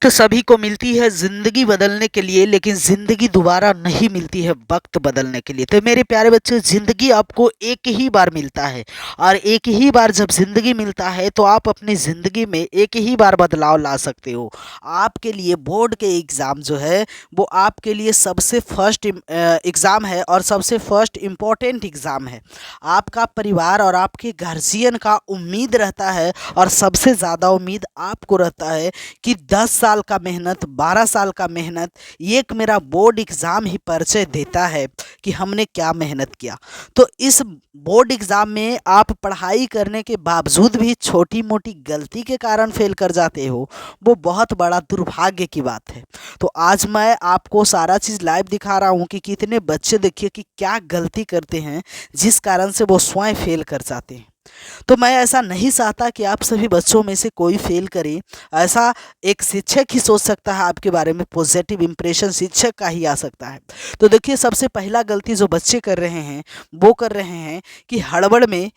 वक्त सभी को मिलती है जिंदगी बदलने के लिए, लेकिन जिंदगी दोबारा नहीं मिलती है वक्त बदलने के लिए। तो मेरे प्यारे बच्चों, जिंदगी आपको एक ही बार मिलता है, और एक ही बार जब जिंदगी मिलता है तो आप अपनी जिंदगी में एक ही बार बदलाव ला सकते हो। आपके लिए बोर्ड के एग्ज़ाम जो है वो आपके लिए सबसे फर्स्ट एग्ज़ाम है और सबसे फर्स्ट इम्पोर्टेंट एग्ज़ाम है। आपका परिवार और आपके गार्जियन का उम्मीद रहता है, और सबसे ज़्यादा उम्मीद आपको रहता है कि 10 साल का मेहनत, 12 साल का मेहनत, एक मेरा बोर्ड एग्ज़ाम ही परिचय देता है कि हमने क्या मेहनत किया। तो इस बोर्ड एग्ज़ाम में आप पढ़ाई करने के बावजूद भी छोटी मोटी गलती के कारण फेल कर जाते हो, वो बहुत बड़ा दुर्भाग्य की बात है। तो आज मैं आपको सारा चीज़ लाइव दिखा रहा हूँ कि कितने बच्चे देखिए कि क्या गलती करते हैं जिस कारण से वो स्वयं फेल कर जाते हैं। तो मैं ऐसा नहीं चाहता कि आप सभी बच्चों में से कोई फेल करे। ऐसा एक शिक्षक ही सोच सकता है आपके बारे में, पॉजिटिव इंप्रेशन शिक्षक का ही आ सकता है। तो देखिए, सबसे पहला गलती जो बच्चे कर रहे हैं वो कर रहे हैं कि हड़बड़ में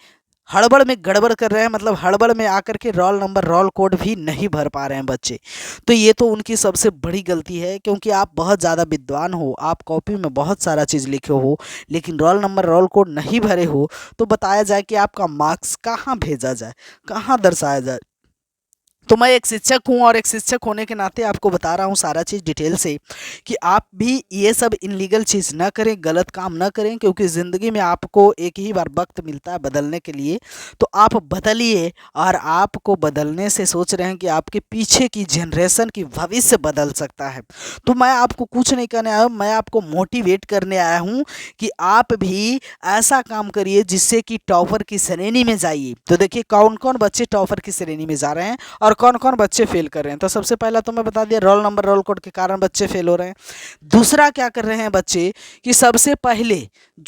गड़बड़ कर रहे हैं। मतलब हड़बड़ में आकर के रोल नंबर, रोल कोड भी नहीं भर पा रहे हैं बच्चे। तो ये तो उनकी सबसे बड़ी गलती है, क्योंकि आप बहुत ज़्यादा विद्वान हो, आप कॉपी में बहुत सारा चीज़ लिखे हो, लेकिन रोल नंबर, रोल कोड नहीं भरे हो। तो बताया जाए कि आपका मार्क्स कहाँ भेजा जाए, कहाँ दर्शाया जाए। तो मैं एक शिक्षक हूँ, और एक शिक्षक होने के नाते आपको बता रहा हूँ सारा चीज़ डिटेल से कि आप भी ये सब इनलीगल चीज़ ना करें, गलत काम ना करें, क्योंकि ज़िंदगी में आपको एक ही बार वक्त मिलता है बदलने के लिए। तो आप बदलिए, और आपको बदलने से सोच रहे हैं कि आपके पीछे की जनरेशन की भविष्य बदल सकता है। तो मैं आपको कुछ नहीं करने आया हूँ, मैं आपको मोटिवेट करने आया हूँ कि आप भी ऐसा काम करिए जिससे कि टॉपर की श्रेणी में जाइए। तो देखिए, कौन कौन बच्चे टॉपर की श्रेणी में जा रहे हैं और कौन कौन बच्चे फेल कर रहे हैं। तो सबसे पहला तो मैं बता दिया, रोल नंबर, रोल कोड के कारण बच्चे फेल हो रहे हैं। दूसरा क्या कर रहे हैं बच्चे कि सबसे पहले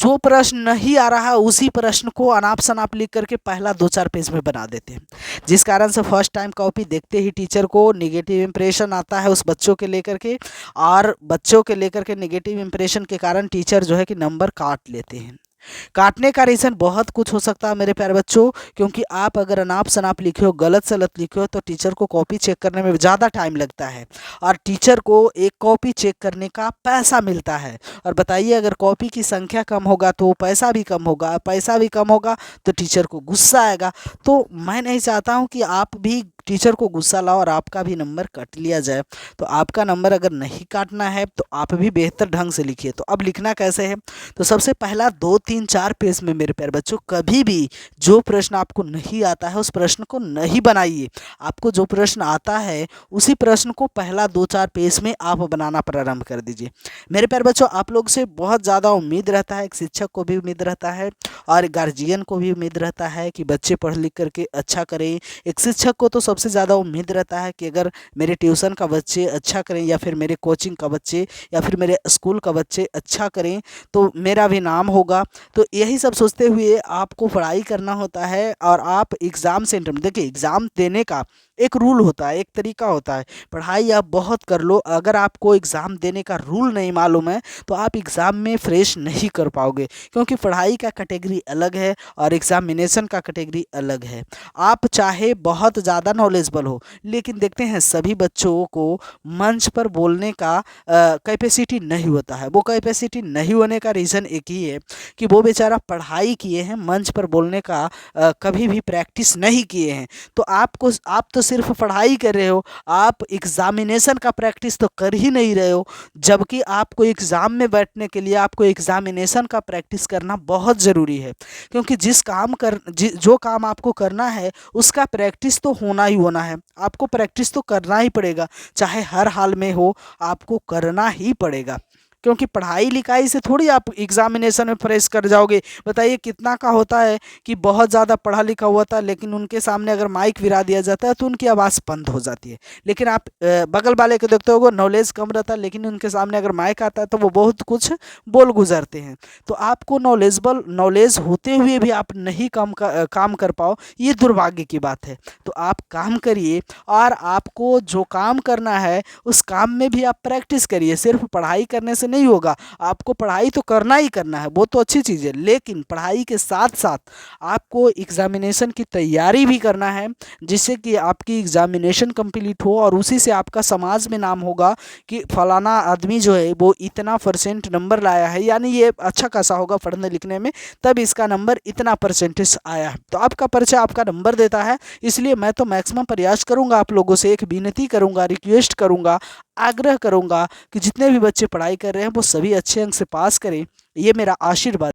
जो प्रश्न नहीं आ रहा है उसी प्रश्न को अनाप शनाप लिख करके पहला 2-4 पेज में बना देते हैं, जिस कारण से फर्स्ट टाइम कॉपी देखते ही टीचर को निगेटिव इंप्रेशन आता है उस बच्चों के लेकर के, और बच्चों के लेकर के निगेटिव इंप्रेशन के कारण टीचर जो है कि नंबर काट लेते हैं। काटने का रीज़न बहुत कुछ हो सकता है मेरे प्यारे बच्चों, क्योंकि आप अगर अनाप शनाप लिखे हो, गलत सलत लिखे हो, तो टीचर को कॉपी चेक करने में ज़्यादा टाइम लगता है, और टीचर को एक कॉपी चेक करने का पैसा मिलता है। और बताइए, अगर कॉपी की संख्या कम होगा तो पैसा भी कम होगा, पैसा भी कम होगा तो टीचर को गुस्सा आएगा। तो मैं नहीं चाहता हूँ कि आप भी टीचर को गुस्सा लाओ और आपका भी नंबर काट लिया जाए। तो आपका नंबर अगर नहीं काटना है तो आप भी बेहतर ढंग से लिखिए। तो अब लिखना कैसे है? तो सबसे पहला 2-3-4 पेज में मेरे प्यारे बच्चों, कभी भी जो प्रश्न आपको नहीं आता है उस प्रश्न को नहीं बनाइए। आपको जो प्रश्न आता है उसी प्रश्न को पहला 2-4 पेज में आप बनाना प्रारंभ कर दीजिए। मेरे प्यारे बच्चों, आप लोग से बहुत ज़्यादा उम्मीद रहता है, एक शिक्षक को भी उम्मीद रहता है और गार्जियन को भी उम्मीद रहता है कि बच्चे पढ़ लिख करके अच्छा करें। एक शिक्षक को तो सबसे ज़्यादा उम्मीद रहता है कि अगर मेरे ट्यूशन का बच्चे अच्छा करें, या फिर मेरे कोचिंग का बच्चे, या फिर मेरे स्कूल का बच्चे अच्छा करें तो मेरा भी नाम होगा। तो यही सब सोचते हुए आपको पढ़ाई करना होता है, और आप एग्ज़ाम सेंटर में देखिए, एग्ज़ाम देने का एक रूल होता है, एक तरीका होता है। पढ़ाई आप बहुत कर लो, अगर आपको एग्ज़ाम देने का रूल नहीं मालूम है तो आप एग्ज़ाम में फ्रेश नहीं कर पाओगे, क्योंकि पढ़ाई का कैटेगरी अलग है और एग्ज़ामिनेशन का कैटेगरी अलग है। आप चाहे बहुत ज़्यादा नॉलेजेबल हो, लेकिन देखते हैं सभी बच्चों को मंच पर बोलने का कैपेसिटी नहीं होता है। वो कैपेसिटी नहीं होने का रीज़न एक ही है कि वो बेचारा पढ़ाई किए हैं, मंच पर बोलने का कभी भी प्रैक्टिस नहीं किए हैं। तो आप तो सिर्फ पढ़ाई कर रहे हो, आप एग्ज़ामिनेशन का प्रैक्टिस तो कर ही नहीं रहे हो। जबकि आपको एग्ज़ाम में बैठने के लिए आपको एग्ज़ामिनेशन का प्रैक्टिस करना बहुत ज़रूरी है, क्योंकि जो काम आपको करना है उसका प्रैक्टिस तो होना ही होना है। आपको प्रैक्टिस तो करना ही पड़ेगा, चाहे हर हाल में हो, आपको करना ही पड़ेगा। क्योंकि पढ़ाई लिखाई से थोड़ी आप एग्जामिनेशन में फ्रेश कर जाओगे। बताइए, कितना का होता है कि बहुत ज़्यादा पढ़ा लिखा हुआ था, लेकिन उनके सामने अगर माइक गिरा दिया जाता है तो उनकी आवाज़ बंद हो जाती है। लेकिन आप बगल वाले को देखते होगे, नॉलेज कम रहता है, लेकिन उनके सामने अगर माइक आता है तो वो बहुत कुछ बोल गुजरते हैं। तो आपको नॉलेज होते हुए भी आप नहीं काम कर पाओ, ये दुर्भाग्य की बात है। तो आप काम करिए, और आपको जो काम करना है उस काम में भी आप प्रैक्टिस करिए। सिर्फ पढ़ाई करने से नहीं होगा। आपको पढ़ाई तो करना ही करना है, वो तो अच्छी चीज़ है, लेकिन पढ़ाई के साथ साथ आपको एग्जामिनेशन की तैयारी भी करना है, जिससे कि आपकी एग्जामिनेशन कंप्लीट हो और उसी से आपका समाज में नाम होगा कि फलाना आदमी जो है वो इतना परसेंट नंबर लाया है, यानी ये अच्छा खासा होगा पढ़ने लिखने में, तब इसका नंबर इतना परसेंटेज आया है। तो आपका परिचय आपका नंबर देता है, इसलिए मैं तो मैक्सिमम प्रयास करूंगा, आप लोगों से एक विनती करूंगा, रिक्वेस्ट करूंगा, आग्रह करूंगा कि जितने भी बच्चे पढ़ाई कर रहे हैं वो सभी अच्छे अंक से पास करें। ये मेरा आशीर्वाद।